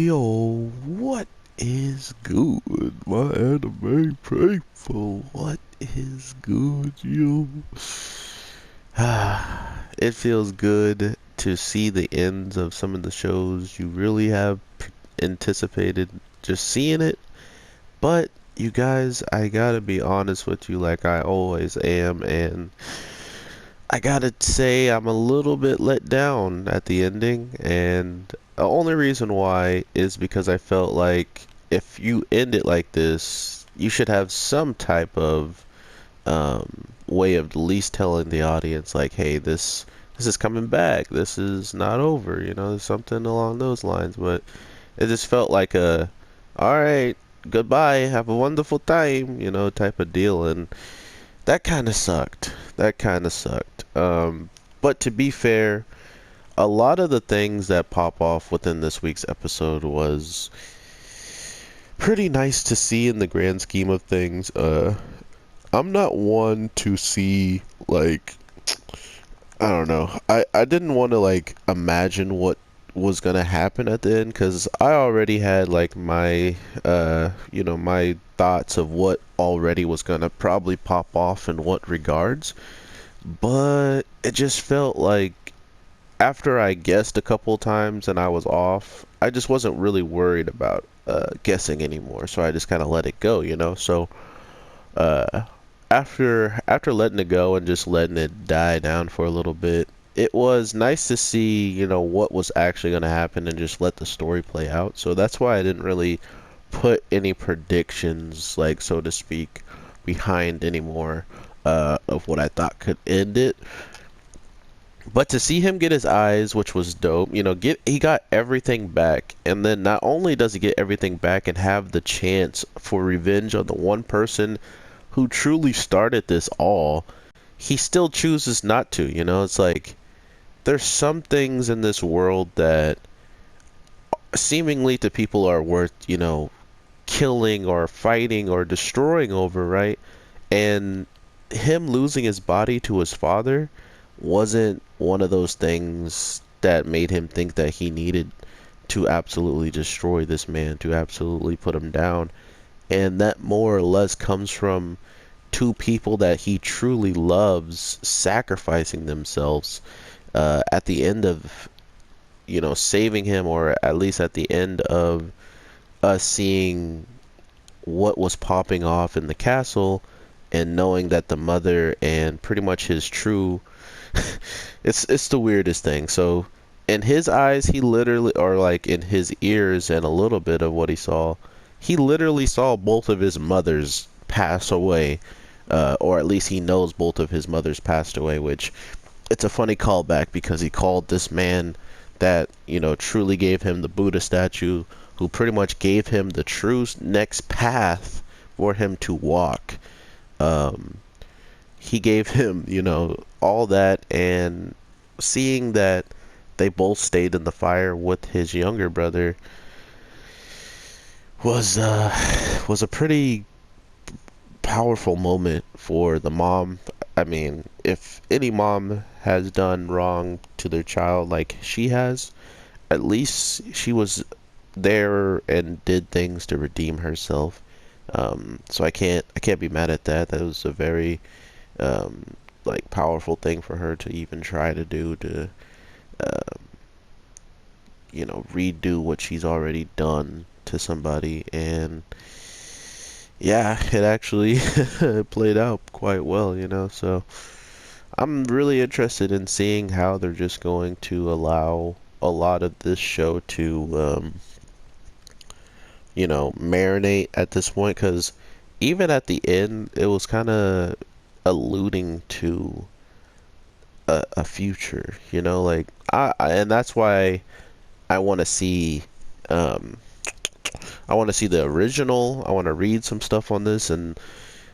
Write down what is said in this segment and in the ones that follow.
Yo, what is good, my anime faithful? What is good, yo? It feels good to see the ends of some of the shows you really have anticipated just seeing it. But you guys, I gotta be honest with you, like I always am, and I gotta say I'm a little bit let down at the ending, and the only reason why is because I felt like if you end it like this, you should have some type of way of at least telling the audience like, hey, this is coming back, this is not over, something along those lines. But it just felt like a, all right, goodbye, have a wonderful time, type of deal, and that kind of sucked. That kind of sucked. But to be fair, a lot of the things that pop off within this week's episode was pretty nice to see in the grand scheme of things. I'm not one to see, like, I don't know. I didn't want to, like, imagine what was gonna happen at the end, because I already had, like, my thoughts of what already was gonna probably pop off in what regards. But it just felt like after I guessed a couple times and I was off, I just wasn't really worried about guessing anymore. So I just kind of let it go, So uh, after letting it go and just letting it die down for a little bit, it was nice to see, what was actually going to happen and just let the story play out. So that's why I didn't really put any predictions, like so to speak, behind anymore of what I thought could end it. But to see him get his eyes, which was dope, he got everything back, and then not only does he get everything back and have the chance for revenge on the one person who truly started this all, he still chooses not to. It's like there's some things in this world that seemingly to people are worth, killing or fighting or destroying over, right? And him losing his body to his father wasn't one of those things that made him think that he needed to absolutely destroy this man, to absolutely put him down. And that more or less comes from two people that he truly loves sacrificing themselves at the end of, saving him, or at least at the end of us seeing what was popping off in the castle and knowing that the mother and pretty much his true it's the weirdest thing. So in his eyes, he literally, or like in his ears and a little bit of what he saw, he literally saw both of his mothers pass away, or at least he knows both of his mothers passed away, which it's a funny callback because he called this man that, truly gave him the Buddha statue, who pretty much gave him the true next path for him to walk. Um, he gave him, all that, and seeing that they both stayed in the fire with his younger brother was a pretty powerful moment for the mom. I mean, if any mom has done wrong to their child like she has, at least she was there and did things to redeem herself. So I can't be mad at that. That was a very um, like powerful thing for her to even try to do to uh, redo what she's already done to somebody. And yeah, it actually played out quite well, so I'm really interested in seeing how they're just going to allow a lot of this show to marinate at this point, because even at the end it was kind of alluding to a future, like and that's why I want to see um I want to see the original. I want to read some stuff on this, and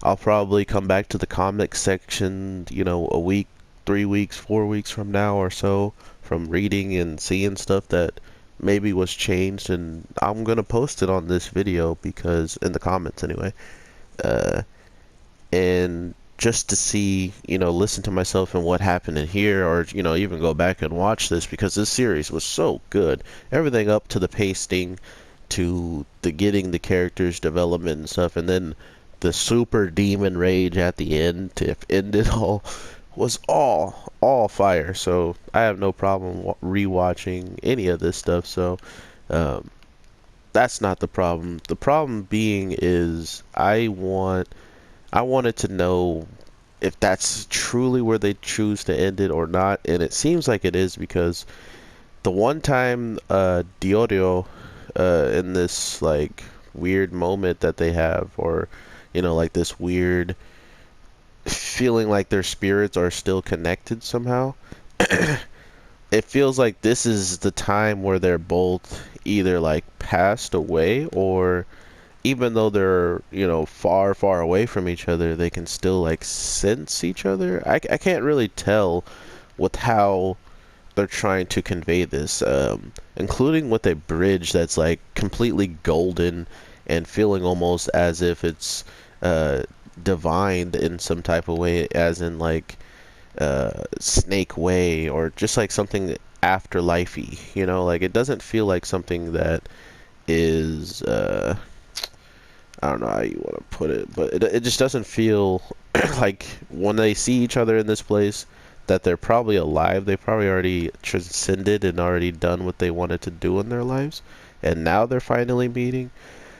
I'll probably come back to the comic section, a week, 3 weeks, 4 weeks from now or so, from reading and seeing stuff that maybe was changed, and I'm gonna post it on this video because in the comments anyway. Uh, and just to see, listen to myself and what happened in here, or even go back and watch this because this series was so good. Everything up to the pasting, to the getting the characters development and stuff, and then the super demon rage at the end to end it all was all fire. So I have no problem rewatching any of this stuff. So um, that's not the problem. The problem being is I wanted to know if that's truly where they choose to end it or not, and it seems like it is because the one time Diorio in this like weird moment that they have, or like this weird feeling like their spirits are still connected somehow. It feels like this is the time where they're both either like passed away, or even though they're far far away from each other, they can still like sense each other. I can't really tell with how they're trying to convey this, including with a bridge that's like completely golden and feeling almost as if it's uh, divined in some type of way, as in like snake way, or just like something afterlifey. Like it doesn't feel like something that is I don't know how you want to put it, but it just doesn't feel like when they see each other in this place that they're probably alive. They probably already transcended and already done what they wanted to do in their lives, and now they're finally meeting.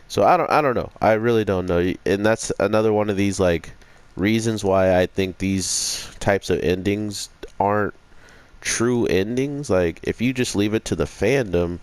So I don't know. I really don't know. And that's another one of these like reasons why I think these types of endings aren't true endings. Like if you just leave it to the fandom,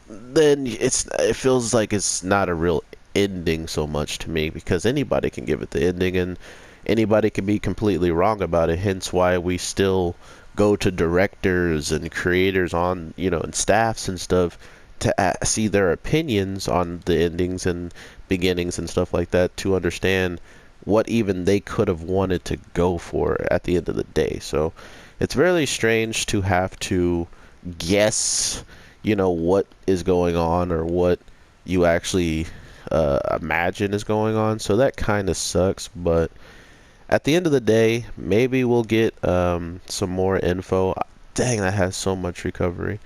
then it feels like it's not a real ending so much to me, because anybody can give it the ending and anybody can be completely wrong about it. Hence why we still go to directors and creators on and staffs and stuff to see their opinions on the endings and beginnings and stuff like that, to understand what even they could have wanted to go for at the end of the day. So it's really strange to have to guess what is going on, or what you actually imagine is going on. So that kind of sucks. But at the end of the day, maybe we'll get some more info. Dang, that has so much recovery.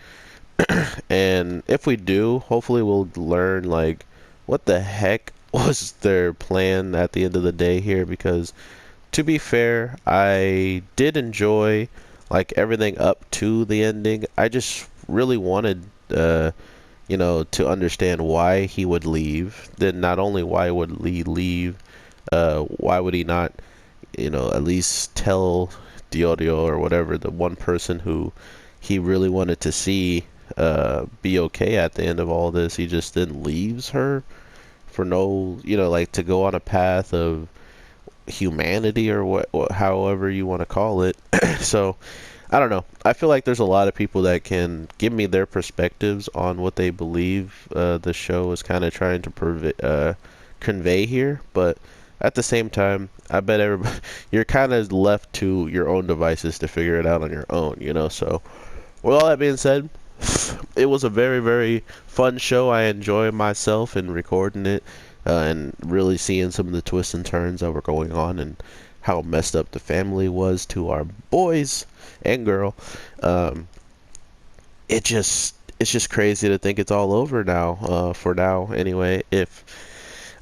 And if we do, hopefully we'll learn like what the heck was their plan at the end of the day here, because to be fair, I did enjoy like everything up to the ending. I just really wanted to understand why he would leave. Then not only why would he leave, why would he not, at least tell Diodio or whatever, the one person who he really wanted to see be okay at the end of all this. He just then leaves her for no, like to go on a path of humanity, or however you want to call it. So I don't know. I feel like there's a lot of people that can give me their perspectives on what they believe the show is kind of trying to convey here, but at the same time, I bet everybody you're kind of left to your own devices to figure it out on your own. So with all that being said, it was a very, very fun show. I enjoy myself in recording it, and really seeing some of the twists and turns that were going on, and how messed up the family was to our boys and girl. Um, it's just crazy to think it's all over now. For now, anyway.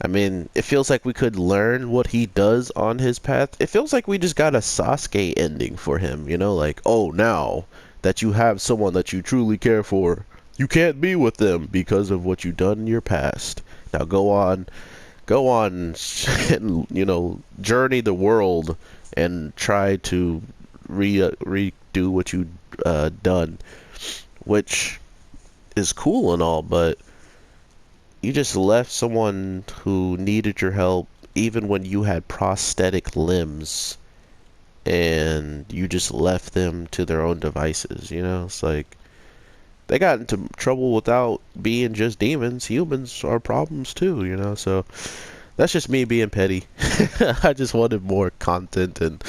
I mean, it feels like we could learn what he does on his path. It feels like we just got a Sasuke ending for him, like, oh, now that you have someone that you truly care for, you can't be with them because of what you've done in your past. Now go on, and, journey the world and try to redo what you done, which is cool and all, but you just left someone who needed your help even when you had prosthetic limbs, and you just left them to their own devices. It's like they got into trouble without being just demons. Humans are problems too. So that's just me being petty. I just wanted more content and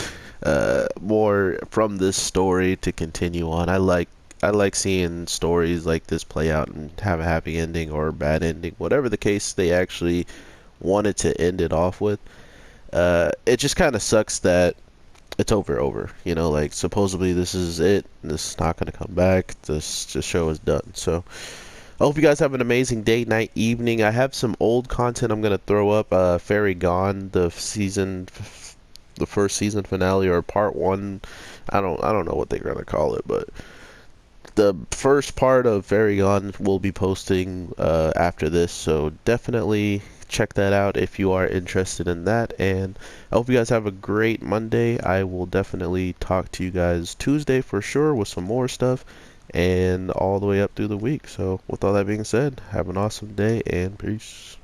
more from this story to continue on. I like seeing stories like this play out and have a happy ending or a bad ending, whatever the case they actually wanted to end it off with. It just kind of sucks that it's over. You know, like supposedly this is it. This is not gonna come back. This show is done. So I hope you guys have an amazing day, night, evening. I have some old content I'm gonna throw up. Fairy Gone, the first season finale or part one. I don't know what they're gonna call it, but the first part of Fairy Gone will be posting after this. So definitely check that out if you are interested in that. And I hope you guys have a great Monday. I will definitely talk to you guys Tuesday for sure with some more stuff and all the way up through the week. So with all that being said, have an awesome day and peace.